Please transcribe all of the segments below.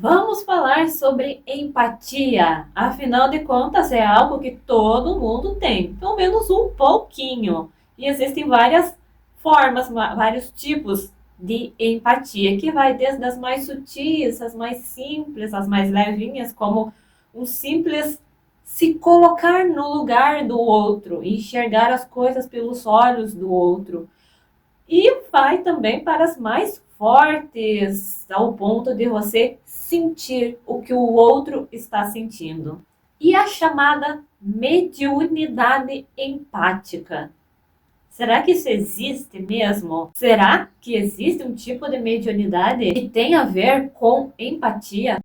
Vamos falar sobre empatia. Afinal de contas, é algo que todo mundo tem, pelo menos um pouquinho. E existem várias formas, vários tipos de empatia, que vai desde as mais sutis, as mais simples, as mais levinhas, como um simples se colocar no lugar do outro, enxergar as coisas pelos olhos do outro. E vai também para as mais fortes, ao ponto de você sentir o que o outro está sentindo. E a chamada mediunidade empática. Será que isso existe mesmo? Será que existe um tipo de mediunidade que tem a ver com empatia?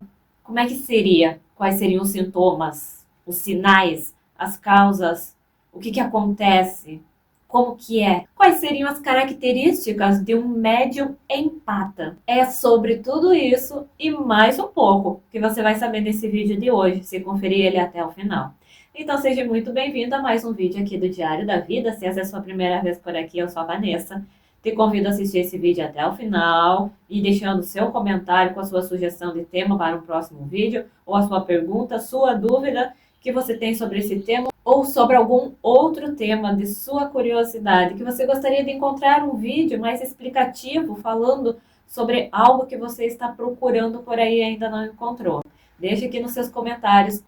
Como é que seria? Quais seriam os sintomas, os sinais, as causas? O que acontece? Como que é? Quais seriam as características de um médium empata? É sobre tudo isso e mais um pouco que você vai saber nesse vídeo de hoje, se conferir ele até o final. Então seja muito bem-vindo a mais um vídeo aqui do Diário da Vida. Se essa é a sua primeira vez por aqui, eu sou a Vanessa. Te convido a assistir esse vídeo até o final e deixando seu comentário com a sua sugestão de tema para um próximo vídeo, ou a sua pergunta, sua dúvida que você tem sobre esse tema, ou sobre algum outro tema de sua curiosidade, que você gostaria de encontrar um vídeo mais explicativo falando sobre algo que você está procurando por aí e ainda não encontrou. Deixe aqui nos seus comentários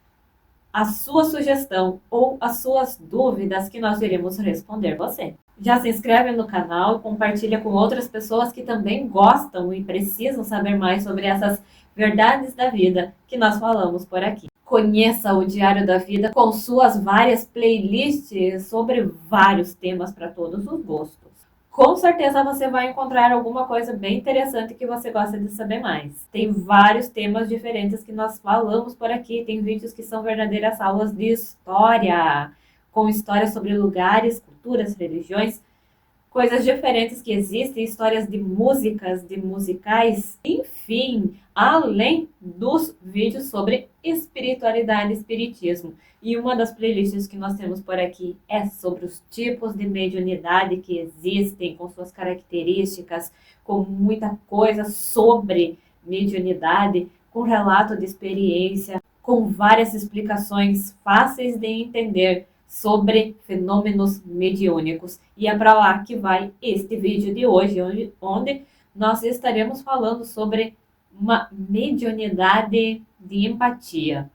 a sua sugestão ou as suas dúvidas que nós iremos responder você. Já se inscreve no canal, compartilha com outras pessoas que também gostam e precisam saber mais sobre essas verdades da vida que nós falamos por aqui. Conheça o Diário da Vida com suas várias playlists sobre vários temas para todos os gostos. Com certeza você vai encontrar alguma coisa bem interessante que você gosta de saber mais. Tem vários temas diferentes que nós falamos por aqui. Tem vídeos que são verdadeiras aulas de história, com histórias sobre lugares, culturas, religiões, coisas diferentes que existem, histórias de músicas, de musicais, enfim, além dos vídeos sobre espiritualidade e espiritismo. E uma das playlists que nós temos por aqui é sobre os tipos de mediunidade que existem, com suas características, com muita coisa sobre mediunidade, com relato de experiência, com várias explicações fáceis de entender sobre fenômenos mediúnicos. E é para lá que vai este vídeo de hoje, onde nós estaremos falando sobre uma mediunidade de empatia,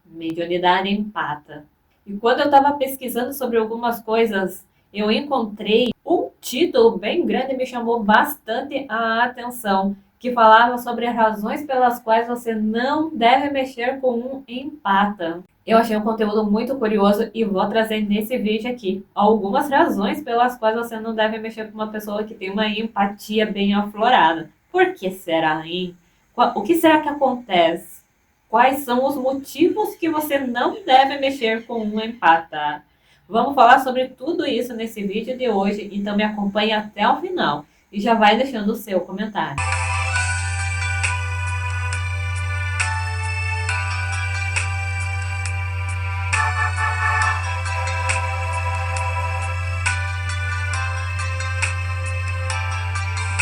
mediunidade empata. E quando eu estava pesquisando sobre algumas coisas, eu encontrei um título bem grande e me chamou bastante a atenção, que falava sobre as razões pelas quais você não deve mexer com um empata. Eu achei um conteúdo muito curioso e vou trazer nesse vídeo aqui algumas razões pelas quais você não deve mexer com uma pessoa que tem uma empatia bem aflorada. Por que será, hein? O que será que acontece? Quais são os motivos que você não deve mexer com um empata? Vamos falar sobre tudo isso nesse vídeo de hoje, então me acompanhe até o final e já vai deixando o seu comentário.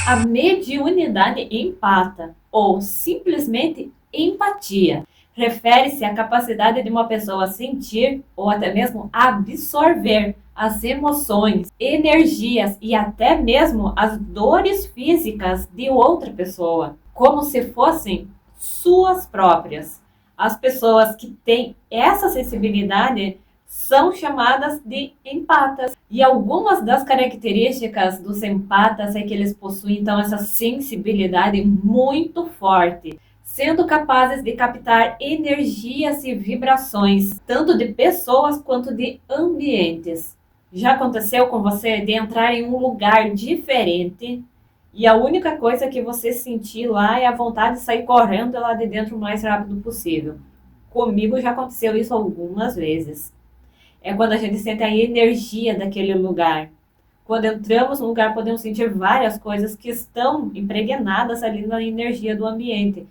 A mediunidade empata, ou simplesmente empatia, refere-se à capacidade de uma pessoa sentir ou até mesmo absorver as emoções, energias e até mesmo as dores físicas de outra pessoa, como se fossem suas próprias. As pessoas que têm essa sensibilidade são chamadas de empatas. E algumas das características dos empatas é que eles possuem então essa sensibilidade muito forte, sendo capazes de captar energias e vibrações, tanto de pessoas quanto de ambientes. Já aconteceu com você de entrar em um lugar diferente e a única coisa que você sentir lá é a vontade de sair correndo lá de dentro o mais rápido possível? Comigo já aconteceu isso algumas vezes. É quando a gente sente a energia daquele lugar. Quando entramos no lugar, podemos sentir várias coisas que estão impregnadas ali na energia do ambiente.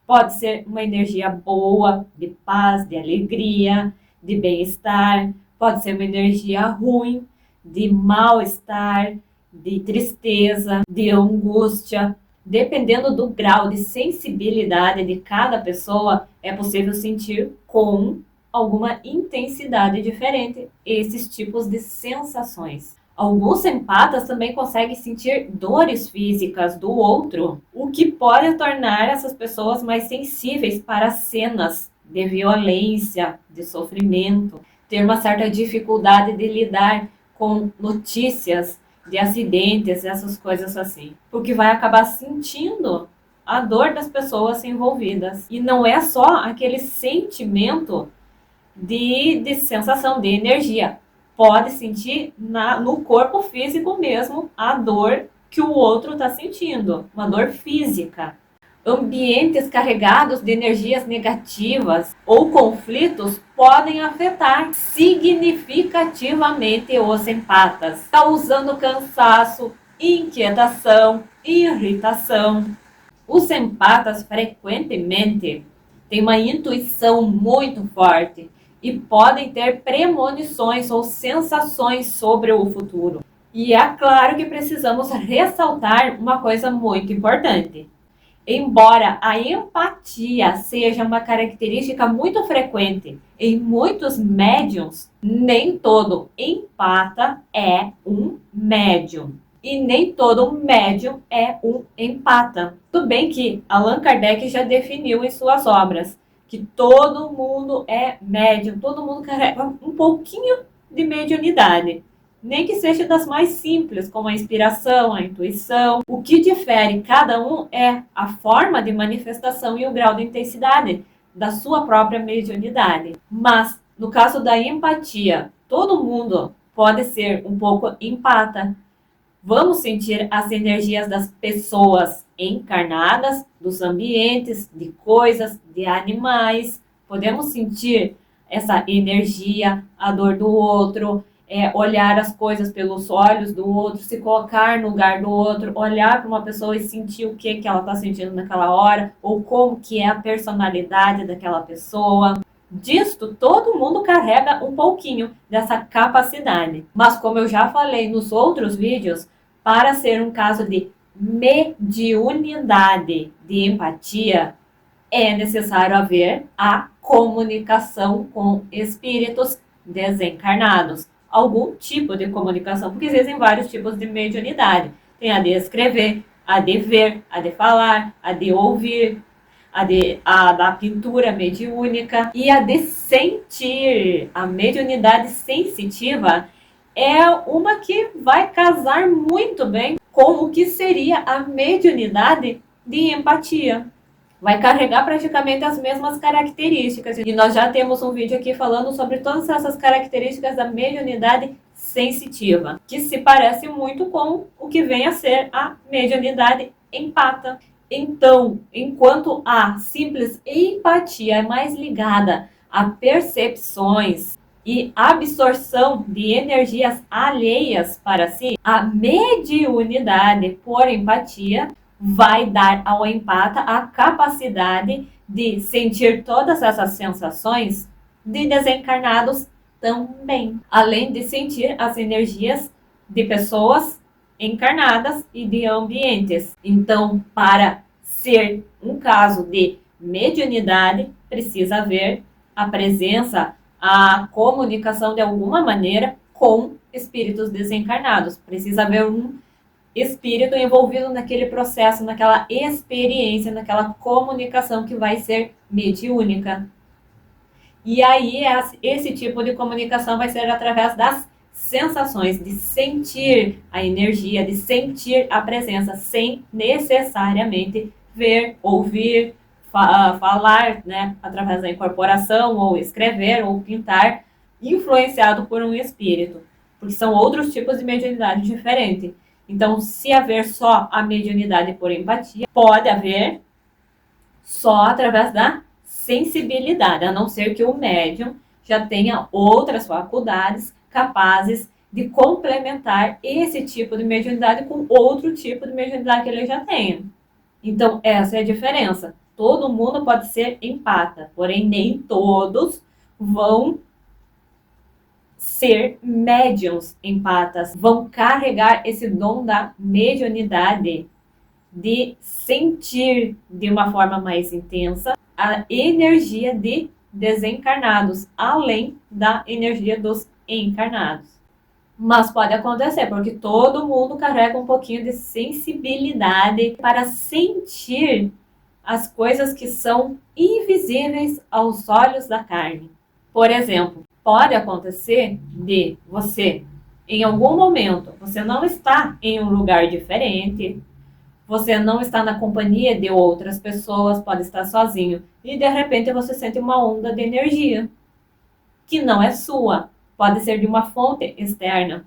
Pode ser uma energia boa, de paz, de alegria, de bem-estar. Pode ser uma energia ruim, de mal-estar, de tristeza, de angústia. Dependendo do grau de sensibilidade de cada pessoa, é possível sentir com alguma intensidade diferente esses tipos de sensações. Alguns empatas também conseguem sentir dores físicas do outro, o que pode tornar essas pessoas mais sensíveis para cenas de violência, de sofrimento, ter uma certa dificuldade de lidar com notícias de acidentes, essas coisas assim. Porque vai acabar sentindo a dor das pessoas envolvidas. E não é só aquele sentimento de sensação, de energia. Pode sentir no corpo físico mesmo a dor que o outro está sentindo, uma dor física. Ambientes carregados de energias negativas ou conflitos podem afetar significativamente os empatas, causando cansaço, inquietação, irritação. Os empatas frequentemente têm uma intuição muito forte e podem ter premonições ou sensações sobre o futuro. E é claro que precisamos ressaltar uma coisa muito importante. Embora a empatia seja uma característica muito frequente em muitos médiums, nem todo empata é um médium. E nem todo médium é um empata. Tudo bem que Allan Kardec já definiu em suas obras que todo mundo é médium, todo mundo carrega um pouquinho de mediunidade. Nem que seja das mais simples, como a inspiração, a intuição. O que difere cada um é a forma de manifestação e o grau de intensidade da sua própria mediunidade. Mas, no caso da empatia, todo mundo pode ser um pouco empata. Vamos sentir as energias das pessoas encarnadas, dos ambientes, de coisas, de animais. Podemos sentir essa energia, a dor do outro, olhar as coisas pelos olhos do outro, se colocar no lugar do outro, olhar para uma pessoa e sentir o que ela está sentindo naquela hora, ou como que é a personalidade daquela pessoa. Disto, todo mundo carrega um pouquinho dessa capacidade. Mas como eu já falei nos outros vídeos, para ser um caso de mediunidade, de empatia, é necessário haver a comunicação com espíritos desencarnados. Algum tipo de comunicação, porque existem vários tipos de mediunidade. Tem a de escrever, a de ver, a de falar, a de ouvir, a da pintura mediúnica e a de sentir. A mediunidade sensitiva é uma que vai casar muito bem com o que seria a mediunidade de empatia. Vai carregar praticamente as mesmas características. E nós já temos um vídeo aqui falando sobre todas essas características da mediunidade sensitiva, que se parece muito com o que vem a ser a mediunidade empata. Então, enquanto a simples empatia é mais ligada a percepções e absorção de energias alheias para si, a mediunidade por empatia vai dar ao empata a capacidade de sentir todas essas sensações de desencarnados também, além de sentir as energias de pessoas encarnadas e de ambientes. Então, para ser um caso de mediunidade, precisa haver a presença, a comunicação de alguma maneira com espíritos desencarnados. Precisa haver um espírito envolvido naquele processo, naquela experiência, naquela comunicação que vai ser mediúnica. E aí, esse tipo de comunicação vai ser através das sensações, de sentir a energia, de sentir a presença, sem necessariamente ver, ouvir, falar, né, através da incorporação, ou escrever, ou pintar, influenciado por um espírito, porque são outros tipos de mediunidade diferentes. Então, se haver só a mediunidade por empatia, pode haver só através da sensibilidade, a não ser que o médium já tenha outras faculdades capazes de complementar esse tipo de mediunidade com outro tipo de mediunidade que ele já tenha. Então, essa é a diferença. Todo mundo pode ser empata, porém nem todos vão ser médiums empatas, vão carregar esse dom da mediunidade de sentir de uma forma mais intensa a energia de desencarnados, além da energia dos encarnados. Mas pode acontecer, porque todo mundo carrega um pouquinho de sensibilidade para sentir as coisas que são invisíveis aos olhos da carne. Por exemplo, pode acontecer de você, em algum momento, você não está em um lugar diferente, você não está na companhia de outras pessoas, pode estar sozinho, e de repente você sente uma onda de energia que não é sua, pode ser de uma fonte externa,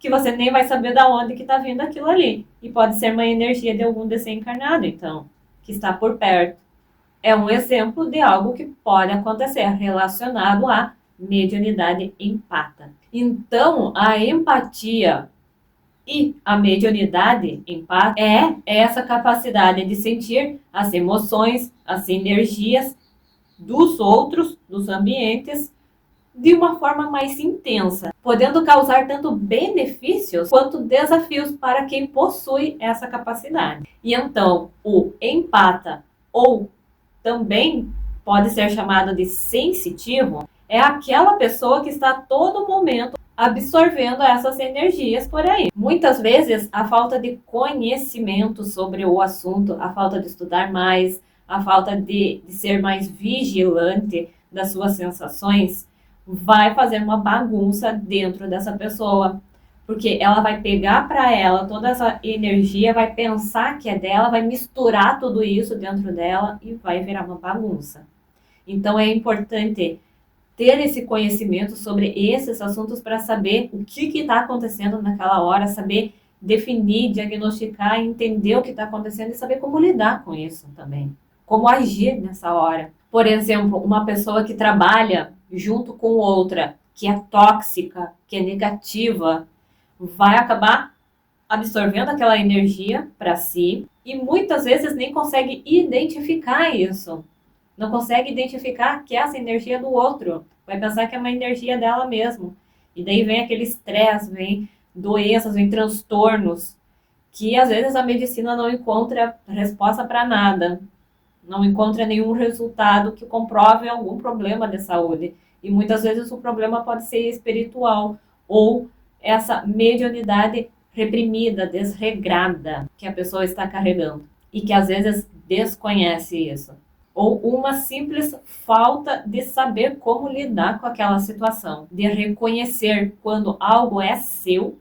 que você nem vai saber de onde que está vindo aquilo ali, e pode ser uma energia de algum desencarnado, então, que está por perto. É um exemplo de algo que pode acontecer relacionado à mediunidade empata. Então, a empatia e a mediunidade empata é essa capacidade de sentir as emoções, as energias dos outros, dos ambientes, de uma forma mais intensa, podendo causar tanto benefícios quanto desafios para quem possui essa capacidade. E então, o empata, ou também pode ser chamado de sensitivo, é aquela pessoa que está a todo momento absorvendo essas energias por aí. Muitas vezes, a falta de conhecimento sobre o assunto, a falta de estudar mais, a falta de ser mais vigilante das suas sensações, vai fazer uma bagunça dentro dessa pessoa. Porque ela vai pegar para ela toda essa energia, vai pensar que é dela, vai misturar tudo isso dentro dela e vai virar uma bagunça. Então é importante ter esse conhecimento sobre esses assuntos para saber o que está acontecendo naquela hora, saber definir, diagnosticar, entender o que está acontecendo e saber como lidar com isso também. Como agir nessa hora. Por exemplo, uma pessoa que trabalha junto com outra, que é tóxica, que é negativa, vai acabar absorvendo aquela energia para si e muitas vezes nem consegue identificar isso. Não consegue identificar que é essa energia do outro. Vai pensar que é uma energia dela mesmo. E daí vem aquele estresse, vem doenças, vem transtornos, que às vezes a medicina não encontra resposta para nada. Não encontra nenhum resultado que comprove algum problema de saúde. E muitas vezes o problema pode ser espiritual ou essa mediunidade reprimida, desregrada que a pessoa está carregando e que às vezes desconhece isso. Ou uma simples falta de saber como lidar com aquela situação, de reconhecer quando algo é seu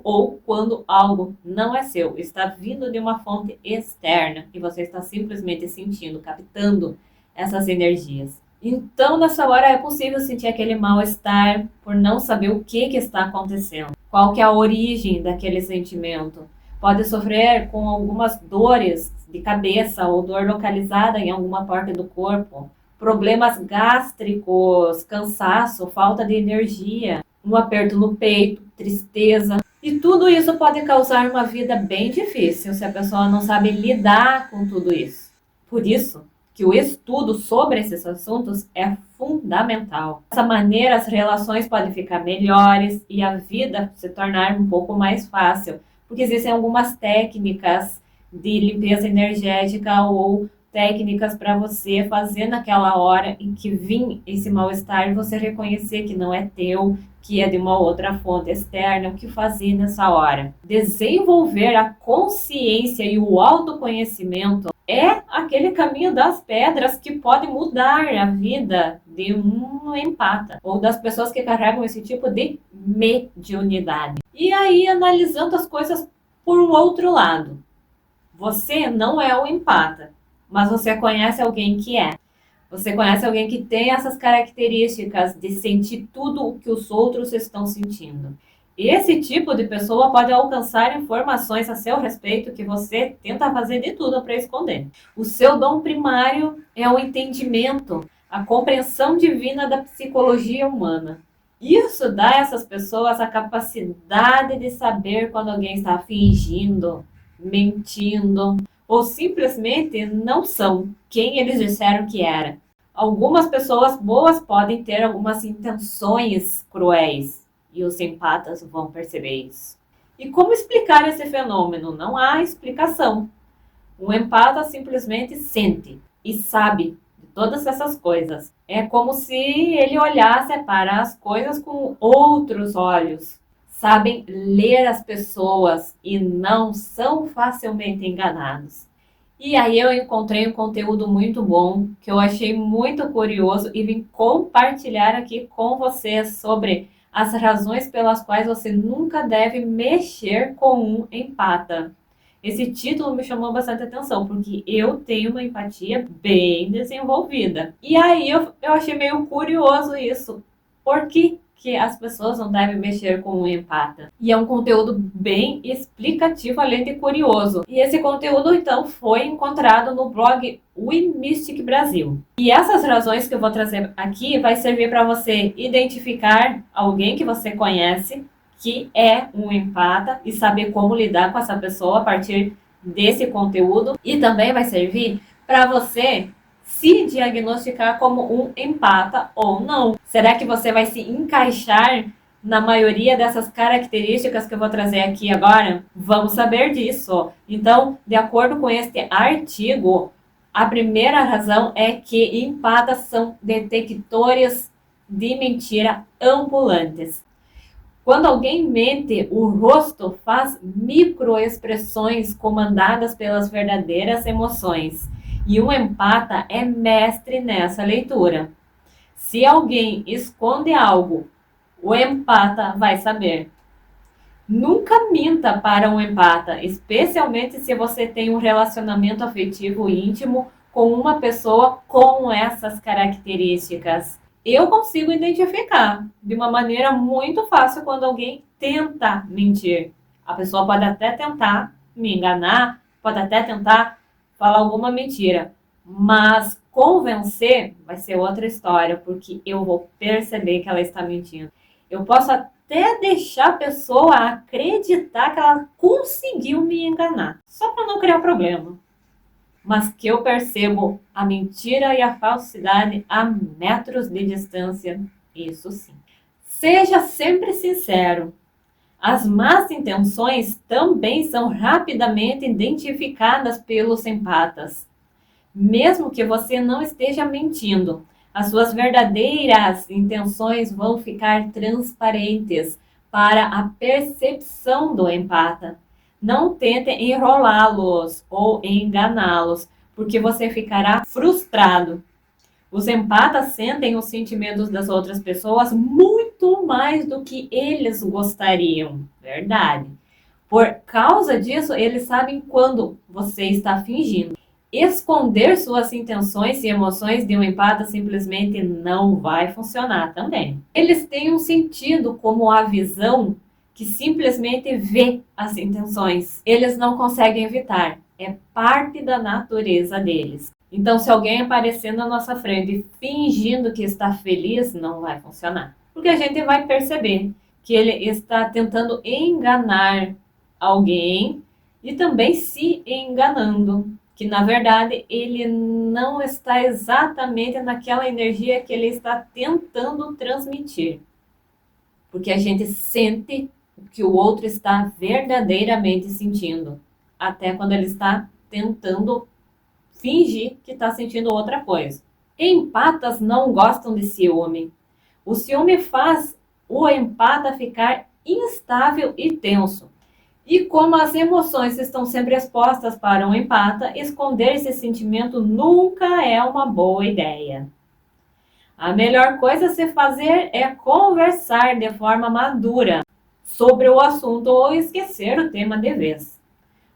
ou quando algo não é seu, está vindo de uma fonte externa e você está simplesmente sentindo, captando essas energias. Então, nessa hora é possível sentir aquele mal-estar por não saber o que está acontecendo, qual que é a origem daquele sentimento. Pode sofrer com algumas dores de cabeça ou dor localizada em alguma parte do corpo, problemas gástricos, cansaço, falta de energia, um aperto no peito, tristeza. E tudo isso pode causar uma vida bem difícil se a pessoa não sabe lidar com tudo isso. Por isso que o estudo sobre esses assuntos é fundamental. Dessa maneira, as relações podem ficar melhores e a vida se tornar um pouco mais fácil, porque existem algumas técnicas de limpeza energética ou técnicas para você fazer naquela hora em que vir esse mal-estar e você reconhecer que não é teu, que é de uma outra fonte externa, o que fazer nessa hora. Desenvolver a consciência e o autoconhecimento é aquele caminho das pedras que pode mudar a vida de um empata ou das pessoas que carregam esse tipo de mediunidade. E aí, analisando as coisas por um outro lado. Você não é o empata, mas você conhece alguém que é. Você conhece alguém que tem essas características de sentir tudo o que os outros estão sentindo. Esse tipo de pessoa pode alcançar informações a seu respeito que você tenta fazer de tudo para esconder. O seu dom primário é o entendimento, a compreensão divina da psicologia humana. Isso dá a essas pessoas a capacidade de saber quando alguém está fingindo, mentindo, ou simplesmente não são quem eles disseram que era. Algumas pessoas boas podem ter algumas intenções cruéis, e os empatas vão perceber isso. E como explicar esse fenômeno? Não há explicação. O empata simplesmente sente e sabe de todas essas coisas. É como se ele olhasse para as coisas com outros olhos. Sabem ler as pessoas e não são facilmente enganados. E aí eu encontrei um conteúdo muito bom, que eu achei muito curioso e vim compartilhar aqui com vocês sobre as razões pelas quais você nunca deve mexer com um empata. Esse título me chamou bastante atenção, porque eu tenho uma empatia bem desenvolvida. E aí eu achei meio curioso isso. Por que as pessoas não devem mexer com o empata? E é um conteúdo bem explicativo, além de curioso. E esse conteúdo, então, foi encontrado no blog We Mystic Brasil. E essas razões que eu vou trazer aqui vai servir para você identificar alguém que você conhece que é um empata e saber como lidar com essa pessoa a partir desse conteúdo. E também vai servir para você se diagnosticar como um empata ou não. Será que você vai se encaixar na maioria dessas características que eu vou trazer aqui agora? Vamos saber disso. Então, de acordo com este artigo, a primeira razão é que empatas são detectores de mentira ambulantes. Quando alguém mente, o rosto faz microexpressões comandadas pelas verdadeiras emoções. E um empata é mestre nessa leitura. Se alguém esconde algo, o empata vai saber. Nunca minta para um empata, especialmente se você tem um relacionamento afetivo íntimo com uma pessoa com essas características. Eu consigo identificar de uma maneira muito fácil quando alguém tenta mentir. A pessoa pode até tentar me enganar, pode até tentar falar alguma mentira, mas convencer vai ser outra história, porque eu vou perceber que ela está mentindo. Eu posso até deixar a pessoa acreditar que ela conseguiu me enganar, só para não criar problema. Mas que eu percebo a mentira e a falsidade a metros de distância, isso sim. Seja sempre sincero. As más intenções também são rapidamente identificadas pelos empatas. Mesmo que você não esteja mentindo, as suas verdadeiras intenções vão ficar transparentes para a percepção do empata. Não tente enrolá-los ou enganá-los, porque você ficará frustrado. Os empatas sentem os sentimentos das outras pessoas muito mais do que eles gostariam. Verdade. Por causa disso, eles sabem quando você está fingindo. Esconder suas intenções e emoções de um empata simplesmente não vai funcionar também. Eles têm um sentido como a visão que simplesmente vê as intenções. Eles não conseguem evitar. É parte da natureza deles. Então, se alguém aparecer na nossa frente fingindo que está feliz, não vai funcionar. Porque a gente vai perceber que ele está tentando enganar alguém e também se enganando. Que, na verdade, ele não está exatamente naquela energia que ele está tentando transmitir. Porque a gente sente o que o outro está verdadeiramente sentindo. Até quando ele está tentando fingir que está sentindo outra coisa. Empatas não gostam de ciúme. O ciúme faz o empata ficar instável e tenso. E como as emoções estão sempre expostas para um empata, esconder esse sentimento nunca é uma boa ideia. A melhor coisa a se fazer é conversar de forma madura sobre o assunto ou esquecer o tema de vez.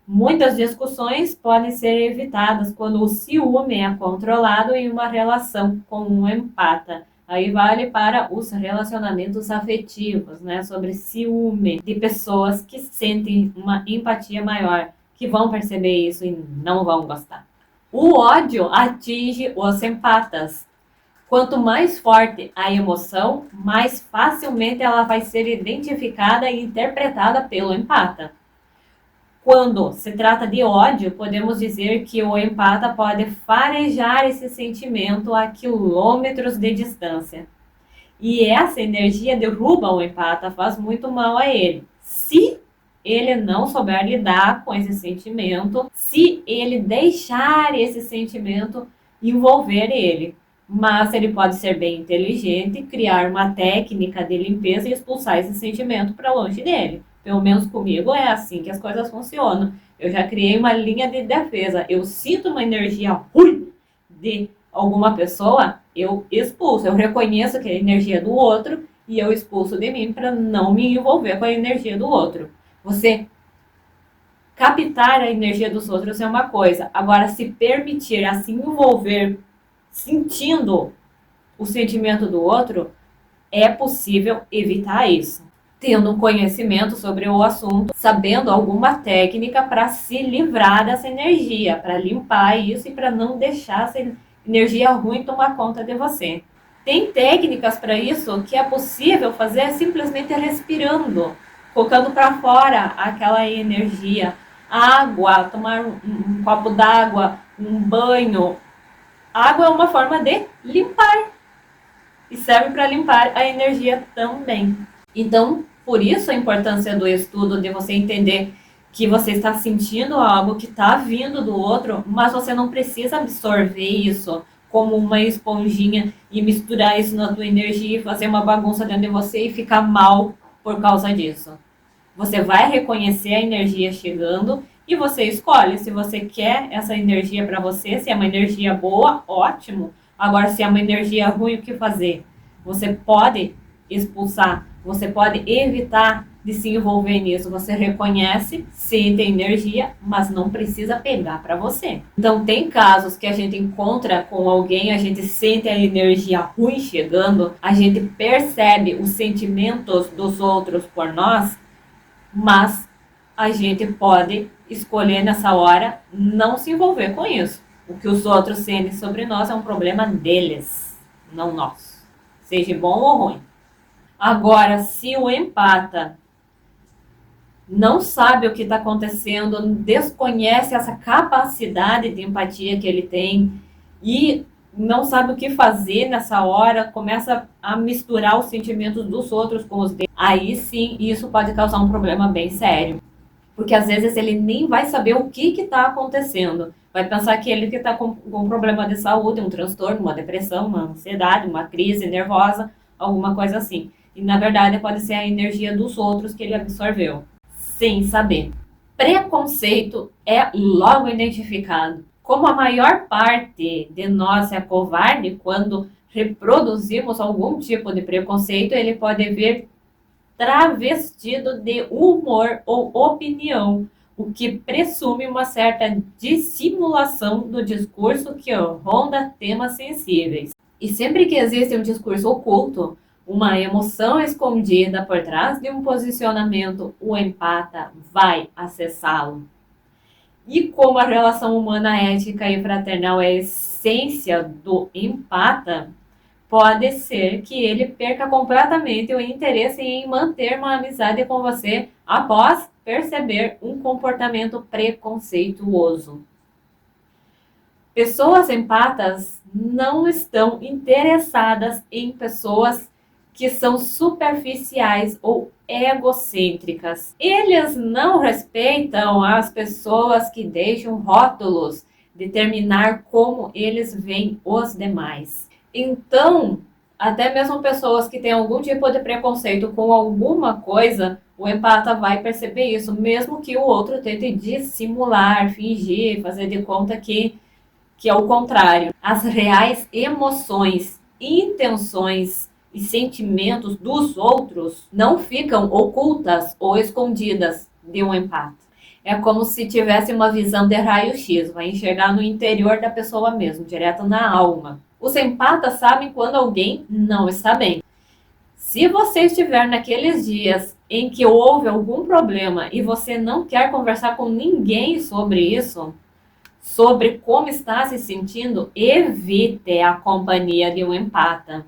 Muitas discussões podem ser evitadas quando o ciúme é controlado em uma relação com um empata. Aí vale para os relacionamentos afetivos, né? Sobre ciúme de pessoas que sentem uma empatia maior, que vão perceber isso e não vão gostar. O ódio atinge os empatas. Quanto mais forte a emoção, mais facilmente ela vai ser identificada e interpretada pelo empata. Quando se trata de ódio, podemos dizer que o empata pode farejar esse sentimento a quilômetros de distância. E essa energia derruba o empata, faz muito mal a ele. Se ele não souber lidar com esse sentimento, se ele deixar esse sentimento envolver ele. Mas ele pode ser bem inteligente, criar uma técnica de limpeza e expulsar esse sentimento para longe dele. Pelo menos comigo é assim que as coisas funcionam. Eu já criei uma linha de defesa. Eu sinto uma energia ruim de alguma pessoa, eu expulso. Eu reconheço que é a energia do outro e eu expulso de mim para não me envolver com a energia do outro. Você captar a energia dos outros é uma coisa. Agora, se permitir a se envolver sentindo o sentimento do outro, é possível evitar isso. Tendo um conhecimento sobre o assunto, sabendo alguma técnica para se livrar dessa energia, para limpar isso e para não deixar essa energia ruim tomar conta de você. Tem técnicas para isso que é possível fazer simplesmente respirando, colocando para fora aquela energia. Água, tomar um copo d'água, um banho. Água é uma forma de limpar e serve para limpar a energia também. Então, por isso a importância do estudo, de você entender que você está sentindo algo que está vindo do outro, mas você não precisa absorver isso como uma esponjinha e misturar isso na tua energia e fazer uma bagunça dentro de você e ficar mal por causa disso. Você vai reconhecer a energia chegando e você escolhe se você quer essa energia para você, se é uma energia boa, ótimo. Agora, se é uma energia ruim, o que fazer? Você pode expulsar, você pode evitar de se envolver nisso. Você reconhece, sente a energia, mas não precisa pegar para você. Então, tem casos que a gente encontra com alguém, a gente sente a energia ruim chegando, a gente percebe os sentimentos dos outros por nós, mas a gente pode escolher nessa hora não se envolver com isso. O que os outros sentem sobre nós é um problema deles, não nosso. Seja bom ou ruim. Agora, se o empata não sabe o que está acontecendo, desconhece essa capacidade de empatia que ele tem e não sabe o que fazer nessa hora, começa a misturar os sentimentos dos outros com os dele, aí sim isso pode causar um problema bem sério. Porque às vezes ele nem vai saber o que está acontecendo. Vai pensar que ele que está com um problema de saúde, um transtorno, uma depressão, uma ansiedade, uma crise nervosa, alguma coisa assim. E na verdade pode ser a energia dos outros que ele absorveu, sem saber. Preconceito é logo identificado. Como a maior parte de nós é covarde, quando reproduzimos algum tipo de preconceito, ele pode vir travestido de humor ou opinião, o que presume uma certa dissimulação do discurso que ronda temas sensíveis. E sempre que existe um discurso oculto, uma emoção escondida por trás de um posicionamento, o empata vai acessá-lo. E como a relação humana ética e fraternal é a essência do empata, pode ser que ele perca completamente o interesse em manter uma amizade com você após perceber um comportamento preconceituoso. Pessoas empatas não estão interessadas em pessoas que são superficiais ou egocêntricas. Eles não respeitam as pessoas que deixam rótulos determinar como eles veem os demais. Então, até mesmo pessoas que têm algum tipo de preconceito com alguma coisa, o empata vai perceber isso, mesmo que o outro tente dissimular, fingir, fazer de conta que é o contrário. As reais emoções, intenções e sentimentos dos outros não ficam ocultas ou escondidas de um empata. É como se tivesse uma visão de raio-x, vai enxergar no interior da pessoa mesmo, direto na alma. Os empatas sabem quando alguém não está bem. Se você estiver naqueles dias em que houve algum problema e você não quer conversar com ninguém sobre isso, sobre como está se sentindo, evite a companhia de um empata.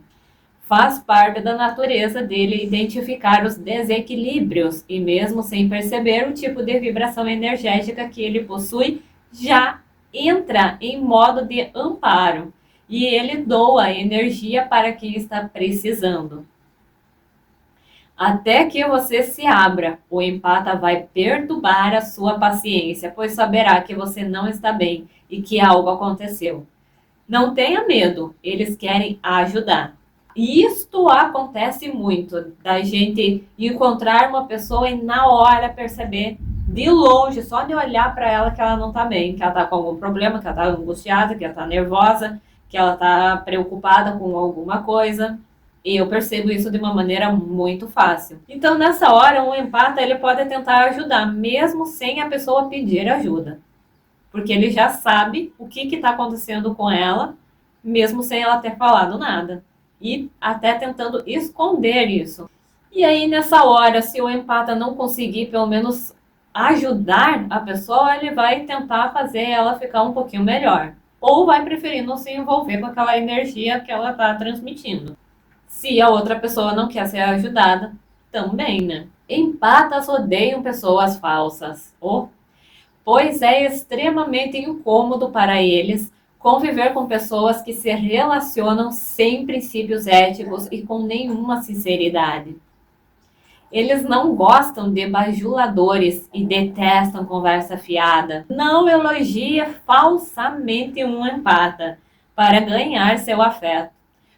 Faz parte da natureza dele identificar os desequilíbrios e mesmo sem perceber o tipo de vibração energética que ele possui, já entra em modo de amparo e ele doa energia para quem está precisando. Até que você se abra, o empata vai perturbar a sua paciência, pois saberá que você não está bem e que algo aconteceu. Não tenha medo, eles querem ajudar. E isto acontece muito, da gente encontrar uma pessoa e na hora perceber de longe, só de olhar para ela que ela não está bem, que ela está com algum problema, que ela está angustiada, que ela está nervosa, que ela está preocupada com alguma coisa. E eu percebo isso de uma maneira muito fácil. Então, nessa hora, um empata ele pode tentar ajudar, mesmo sem a pessoa pedir ajuda. Porque ele já sabe o que está acontecendo com ela, mesmo sem ela ter falado nada. E até tentando esconder isso. E aí, nessa hora, se o empata não conseguir, pelo menos, ajudar a pessoa, ele vai tentar fazer ela ficar um pouquinho melhor. Ou vai preferir não se envolver com aquela energia que ela está transmitindo. Se a outra pessoa não quer ser ajudada, também, né? Empatas odeiam pessoas falsas. Pois é extremamente incômodo para eles conviver com pessoas que se relacionam sem princípios éticos e com nenhuma sinceridade. Eles não gostam de bajuladores e detestam conversa fiada. Não elogie falsamente um empata para ganhar seu afeto,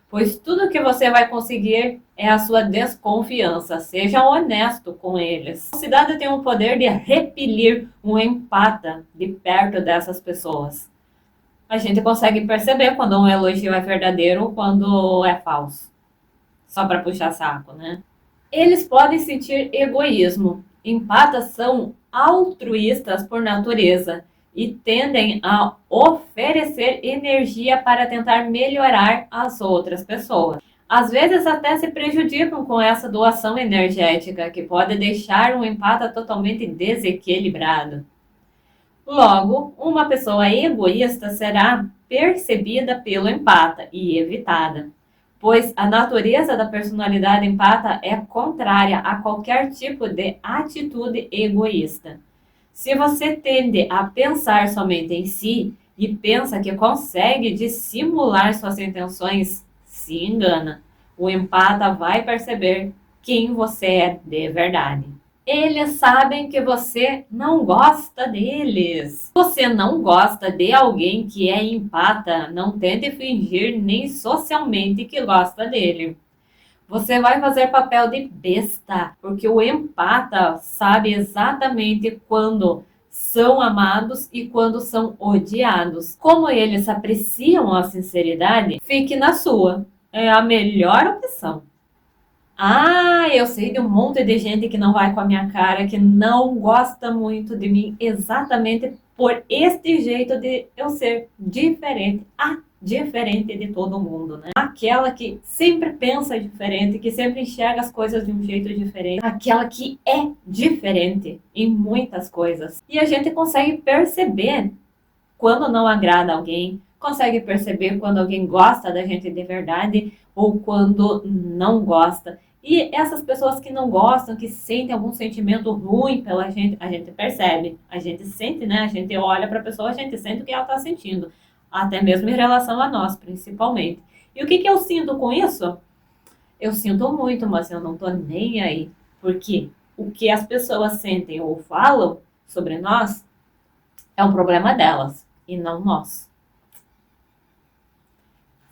pois tudo que você vai conseguir é a sua desconfiança. Seja honesto com eles. A cidade tem o poder de repelir um empata de perto dessas pessoas. A gente consegue perceber quando um elogio é verdadeiro ou quando é falso. Só para puxar saco, né? Eles podem sentir egoísmo. Empatas são altruístas por natureza e tendem a oferecer energia para tentar melhorar as outras pessoas. Às vezes até se prejudicam com essa doação energética, que pode deixar um empata totalmente desequilibrado. Logo, uma pessoa egoísta será percebida pelo empata e evitada, pois a natureza da personalidade empata é contrária a qualquer tipo de atitude egoísta. Se você tende a pensar somente em si e pensa que consegue dissimular suas intenções, se engana. O empata vai perceber quem você é de verdade. Eles sabem que você não gosta deles. Se você não gosta de alguém que é empata, não tente fingir nem socialmente que gosta dele. Você vai fazer papel de besta, porque o empata sabe exatamente quando são amados e quando são odiados. Como eles apreciam a sinceridade, fique na sua. É a melhor opção. Ah, eu sei de um monte de gente que não vai com a minha cara, que não gosta muito de mim, exatamente por este jeito de eu ser diferente. Diferente de todo mundo, né? Aquela que sempre pensa diferente, que sempre enxerga as coisas de um jeito diferente. Aquela que é diferente em muitas coisas. E a gente consegue perceber quando não agrada alguém, consegue perceber quando alguém gosta da gente de verdade ou quando não gosta. E essas pessoas que não gostam, que sentem algum sentimento ruim pela gente, a gente percebe, a gente sente, né? A gente olha para a pessoa, a gente sente o que ela está sentindo, até mesmo em relação a nós, principalmente. E o que que eu sinto com isso? Eu sinto muito, mas eu não tô nem aí, porque o que as pessoas sentem ou falam sobre nós é um problema delas e não nós.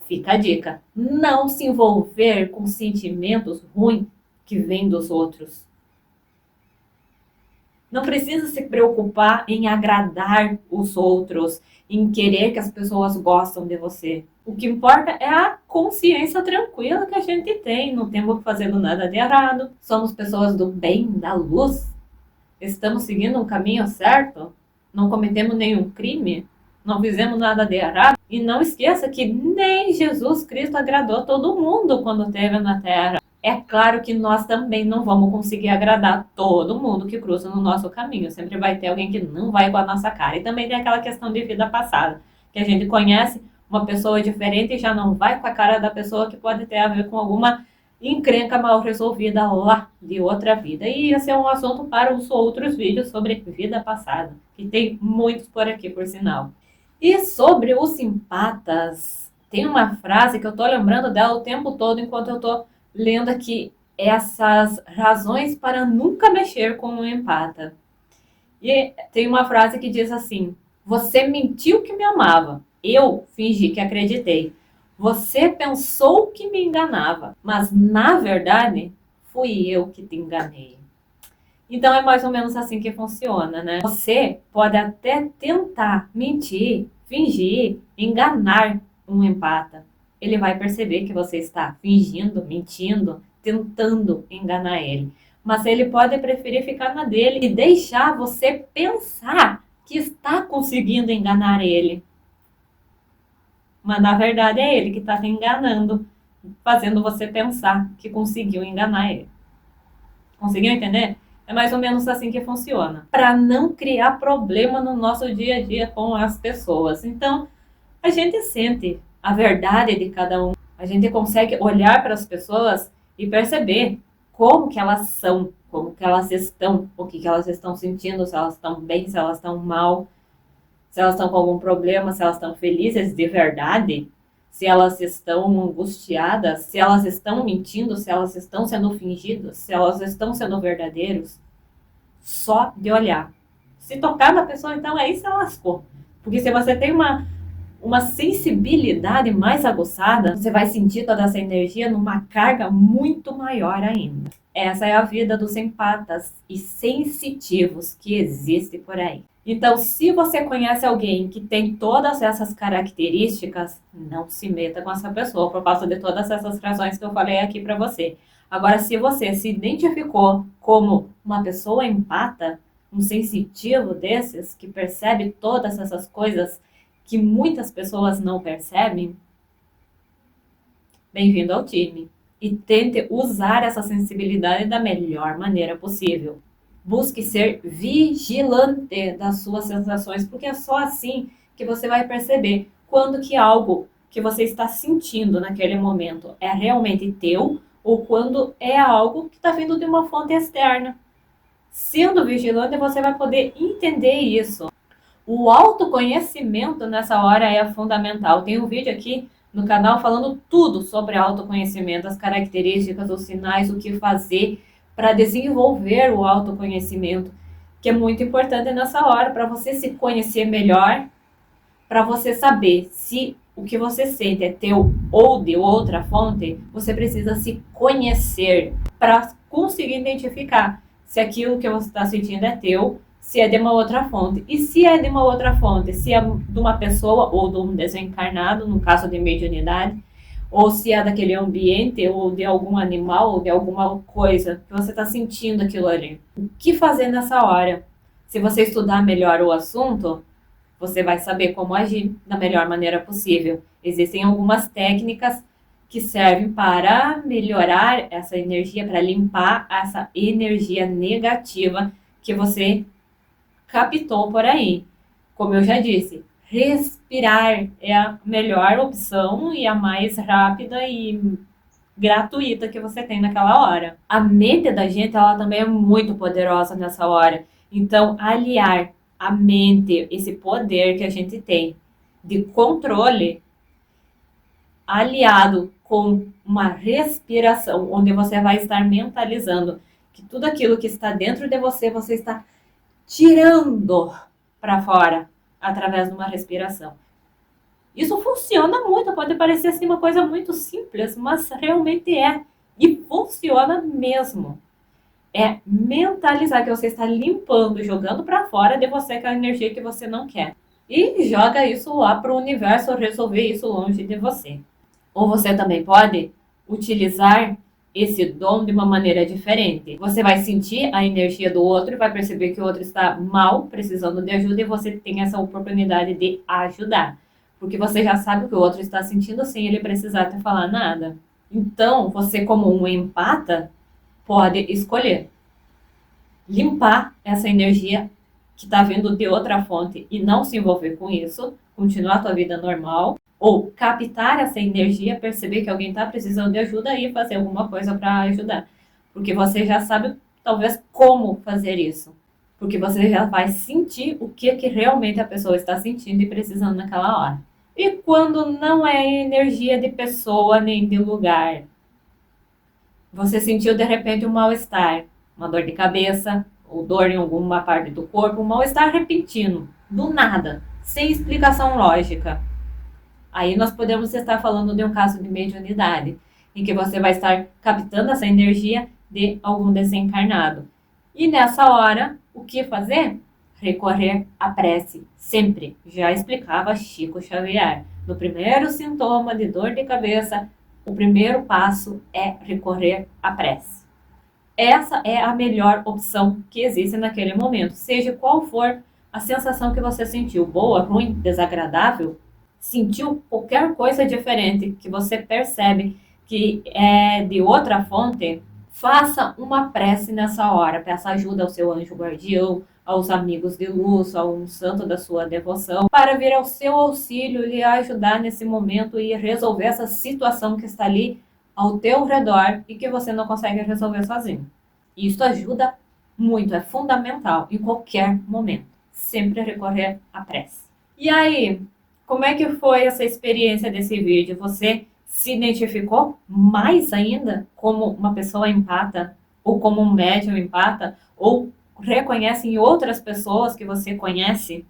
Fica a dica: não se envolver com sentimentos ruins que vêm dos outros. Não precisa se preocupar em agradar os outros, em querer que as pessoas gostem de você. O que importa é a consciência tranquila que a gente tem. Não temos fazendo nada de errado. Somos pessoas do bem, da luz. Estamos seguindo um caminho certo. Não cometemos nenhum crime. Não fizemos nada de errado. E não esqueça que nem Jesus Cristo agradou todo mundo quando esteve na Terra. É claro que nós também não vamos conseguir agradar todo mundo que cruza no nosso caminho. Sempre vai ter alguém que não vai com a nossa cara. E também tem aquela questão de vida passada, que a gente conhece uma pessoa diferente e já não vai com a cara da pessoa, que pode ter a ver com alguma encrenca mal resolvida lá de outra vida. E esse é um assunto para os outros vídeos sobre vida passada, que tem muitos por aqui, por sinal. E sobre os simpatas, tem uma frase que eu tô lembrando dela o tempo todo enquanto eu tô lendo aqui essas razões para nunca mexer com um empata. E tem uma frase que diz assim: você mentiu que me amava, eu fingi que acreditei. Você pensou que me enganava, mas na verdade fui eu que te enganei. Então é mais ou menos assim que funciona, né? Você pode até tentar mentir, fingir, enganar um empata. Ele vai perceber que você está fingindo, mentindo, tentando enganar ele. Mas ele pode preferir ficar na dele e deixar você pensar que está conseguindo enganar ele. Mas na verdade é ele que está te enganando, fazendo você pensar que conseguiu enganar ele. Conseguiu entender? É mais ou menos assim que funciona. Para não criar problema no nosso dia a dia com as pessoas. Então, a gente sente a verdade de cada um. A gente consegue olhar para as pessoas e perceber como que elas são, como que elas estão, o que elas estão sentindo, se elas estão bem, se elas estão mal, se elas estão com algum problema, se elas estão felizes de verdade, se elas estão angustiadas, se elas estão mentindo, se elas estão sendo fingidas, se elas estão sendo verdadeiros, só de olhar. Se tocar na pessoa, então aí você lascou. Porque se você tem uma sensibilidade mais aguçada, você vai sentir toda essa energia numa carga muito maior ainda. Essa é a vida dos empatas e sensitivos que existe por aí. Então, se você conhece alguém que tem todas essas características, não se meta com essa pessoa por causa de todas essas razões que eu falei aqui para você. Agora, se você se identificou como uma pessoa empata, um sensitivo desses, que percebe todas essas coisas que muitas pessoas não percebem, bem-vindo ao time. E tente usar essa sensibilidade da melhor maneira possível. Busque ser vigilante das suas sensações, porque é só assim que você vai perceber quando que algo que você está sentindo naquele momento é realmente teu ou quando é algo que está vindo de uma fonte externa. Sendo vigilante, você vai poder entender isso. O autoconhecimento nessa hora é fundamental. Tem um vídeo aqui no canal falando tudo sobre autoconhecimento, as características, os sinais, o que fazer para desenvolver o autoconhecimento, que é muito importante nessa hora, para você se conhecer melhor, para você saber se o que você sente é teu ou de outra fonte, você precisa se conhecer para conseguir identificar se aquilo que você está sentindo é teu, se é de uma outra fonte. E se é de uma outra fonte, se é de uma pessoa ou de um desencarnado, no caso de mediunidade, ou se é daquele ambiente, ou de algum animal, ou de alguma coisa que você está sentindo aquilo ali. O que fazer nessa hora? Se você estudar melhor o assunto, você vai saber como agir da melhor maneira possível. Existem algumas técnicas que servem para melhorar essa energia, para limpar essa energia negativa que você captou por aí. Como eu já disse, respirar é a melhor opção e a mais rápida e gratuita que você tem naquela hora. A mente da gente, ela também é muito poderosa nessa hora. Então, aliar a mente, esse poder que a gente tem de controle, aliado com uma respiração, onde você vai estar mentalizando que tudo aquilo que está dentro de você, você está tirando para fora através de uma respiração. Isso funciona muito, pode parecer assim uma coisa muito simples, mas realmente é. E funciona mesmo. É mentalizar que você está limpando, jogando para fora de você aquela energia que você não quer. E joga isso lá para o universo resolver isso longe de você. Ou você também pode utilizar esse dom de uma maneira diferente. Você vai sentir a energia do outro e vai perceber que o outro está mal, precisando de ajuda, e você tem essa oportunidade de ajudar. Porque você já sabe o que o outro está sentindo sem ele precisar te falar nada. Então, você como um empata, pode escolher limpar essa energia que está vindo de outra fonte e não se envolver com isso, continuar a tua vida normal, ou captar essa energia, perceber que alguém está precisando de ajuda e fazer alguma coisa para ajudar. Porque você já sabe, talvez, como fazer isso. Porque você já vai sentir o que realmente a pessoa está sentindo e precisando naquela hora. E quando não é energia de pessoa nem de lugar, Você sentiu de repente um mal-estar, uma dor de cabeça, ou dor em alguma parte do corpo, um mal-estar repentino, do nada, sem explicação lógica. Aí nós podemos estar falando de um caso de mediunidade, em que você vai estar captando essa energia de algum desencarnado. E nessa hora, o que fazer? Recorrer à prece, sempre. Já explicava Chico Xavier. No primeiro sintoma de dor de cabeça, o primeiro passo é recorrer à prece. Essa é a melhor opção que existe naquele momento, seja qual for a sensação que você sentiu, boa, ruim, desagradável, sentiu qualquer coisa diferente que você percebe que é de outra fonte, faça uma prece nessa hora, peça ajuda ao seu anjo guardião, aos amigos de luz, a um santo da sua devoção, para vir ao seu auxílio, lhe ajudar nesse momento e resolver essa situação que está ali ao teu redor e que você não consegue resolver sozinho. Isso ajuda muito, é fundamental em qualquer momento. Sempre recorrer à prece. E aí, como é que foi essa experiência desse vídeo? Você se identificou mais ainda como uma pessoa empata? Ou como um médium empata? Ou reconhece em outras pessoas que você conhece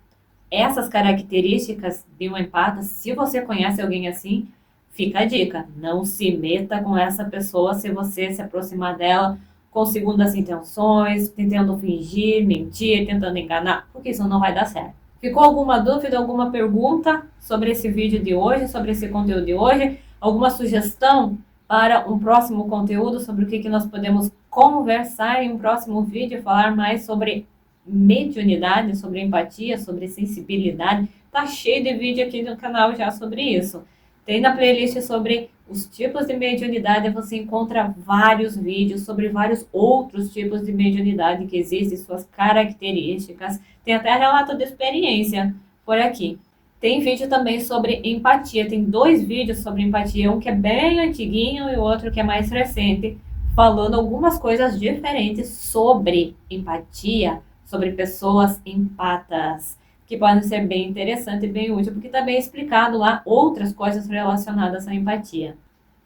essas características de um empata? Se você conhece alguém assim, fica a dica. Não se meta com essa pessoa se você se aproximar dela com segundas intenções, tentando fingir, mentir, tentando enganar, porque isso não vai dar certo. Ficou alguma dúvida, alguma pergunta sobre esse vídeo de hoje, sobre esse conteúdo de hoje? Alguma sugestão para um próximo conteúdo sobre o que nós podemos conversar em um próximo vídeo, falar mais sobre mediunidade, sobre empatia, sobre sensibilidade? Tá cheio de vídeo aqui no canal já sobre isso. Tem na playlist sobre os tipos de mediunidade, você encontra vários vídeos sobre vários outros tipos de mediunidade que existem, suas características. Tem até relato de experiência por aqui. Tem vídeo também sobre empatia. Tem 2 vídeos sobre empatia, um que é bem antiguinho e o outro que é mais recente, falando algumas coisas diferentes sobre empatia, sobre pessoas empatas, que podem ser bem interessante e bem útil, porque está bem explicado lá outras coisas relacionadas à empatia.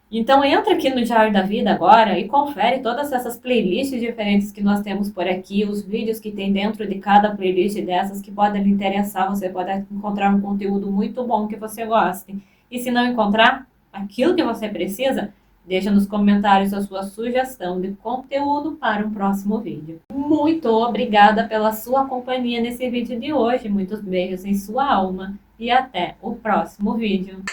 Então entra aqui no Diário da Vida agora e confere todas essas playlists diferentes que nós temos por aqui, os vídeos que tem dentro de cada playlist dessas que podem lhe interessar, você pode encontrar um conteúdo muito bom que você goste. E se não encontrar aquilo que você precisa, deixa nos comentários a sua sugestão de conteúdo para um próximo vídeo. Muito obrigada pela sua companhia nesse vídeo de hoje. Muitos beijos em sua alma e até o próximo vídeo.